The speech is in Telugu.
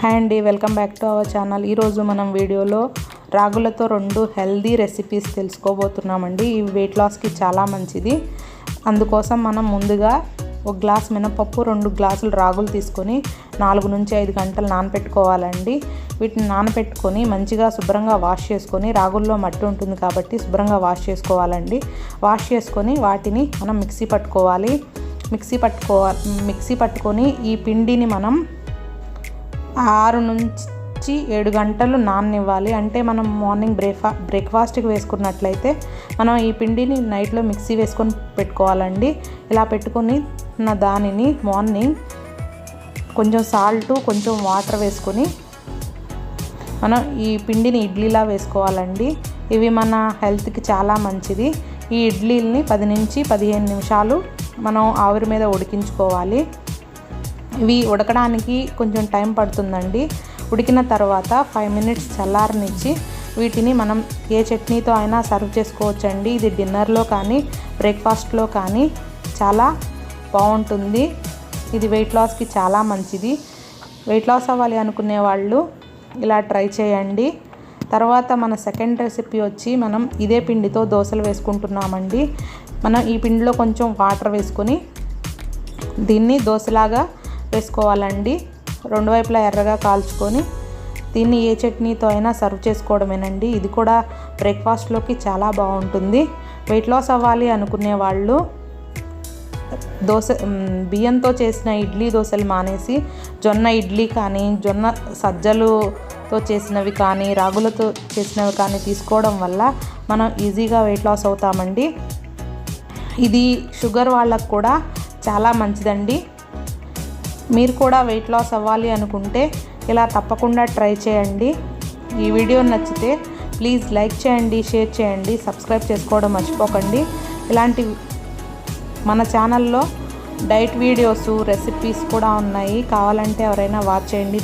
హాయ్ అండి, welcome back to our channel. ఈరోజు మనం వీడియోలో రాగులతో 2 హెల్దీ రెసిపీస్ తెలుసుకోబోతున్నామండి. ఇవి వెయిట్ లాస్కి చాలా మంచిది. అందుకోసం మనం ముందుగా 1 గ్లాస్ మినపప్పు, 2 గ్లాసులు రాగులు తీసుకొని 4 నుంచి 5 గంటలు నానపెట్టుకోవాలండి. వీటిని నానపెట్టుకొని మంచిగా శుభ్రంగా వాష్ చేసుకొని, రాగుల్లో మట్టి ఉంటుంది కాబట్టి శుభ్రంగా వాష్ చేసుకోవాలండి. వాష్ చేసుకొని వాటిని మనం మిక్సీ పట్టుకొని ఈ పిండిని మనం 6 నుంచి 7 గంటలు నాననివ్వాలి. అంటే మనం మార్నింగ్ బ్రేక్ఫాస్ట్కి వేసుకున్నట్లయితే మనం ఈ పిండిని నైట్లో మిక్సీ వేసుకొని పెట్టుకోవాలండి. ఇలా పెట్టుకొని దానిని మార్నింగ్ కొంచెం సాల్ట్, కొంచెం వాటర్ వేసుకొని మనం ఈ పిండిని ఇడ్లీలా వేసుకోవాలండి. ఇవి మన హెల్త్కి చాలా మంచిది. ఈ ఇడ్లీల్ని 10 నుంచి 15 నిమిషాలు మనం ఆవిరి మీద ఉడికించుకోవాలి. ఇవి ఉడకడానికి కొంచెం టైం పడుతుందండి. ఉడికిన తర్వాత 5 మినిట్స్ చల్లారనిచ్చి వీటిని మనం ఏ చట్నీతో అయినా సర్వ్ చేసుకోవచ్చండి. ఇది డిన్నర్లో కానీ బ్రేక్ఫాస్ట్లో కానీ చాలా బాగుంటుంది. ఇది వెయిట్ లాస్కి చాలా మంచిది. వెయిట్ లాస్ అవ్వాలి అనుకునే వాళ్ళు ఇలా ట్రై చేయండి. తర్వాత మన సెకండ్ రెసిపీ వచ్చి మనం ఇదే పిండితో దోశలు వేసుకుంటున్నామండి. మనం ఈ పిండిలో కొంచెం వాటర్ వేసుకొని దీన్ని దోశలాగా వేసుకోవాలండి. 2 వైపులా ఎర్రగా కాల్చుకొని దీన్ని ఏ చట్నీతో అయినా సర్వ్ చేసుకోవడమేనండి. ఇది కూడా బ్రేక్ఫాస్ట్లోకి చాలా బాగుంటుంది. వెయిట్ లాస్ అవ్వాలి అనుకునే వాళ్ళు బియ్యంతో చేసిన ఇడ్లీ దోశలు మానేసి జొన్న ఇడ్లీ కానీ, జొన్న సజ్జలతో చేసినవి కానీ, రాగులతో చేసినవి కానీ తీసుకోవడం వల్ల మనం ఈజీగా వెయిట్ లాస్ అవుతామండి. ఇది షుగర్ వాళ్ళకు కూడా చాలా మంచిదండి. మీరు కూడా వెయిట్ లాస్ అవ్వాలి అనుకుంటే ఇలా తప్పకుండా ట్రై చేయండి. ఈ వీడియో నచ్చితే ప్లీజ్ లైక్ చేయండి, షేర్ చేయండి, సబ్స్క్రైబ్ చేసుకోవడం మర్చిపోకండి. ఇలాంటి మన ఛానల్లో డైట్ వీడియోస్, రెసిపీస్ కూడా ఉన్నాయి. కావాలంటే ఎవరైనా వాచ్ చేయండి.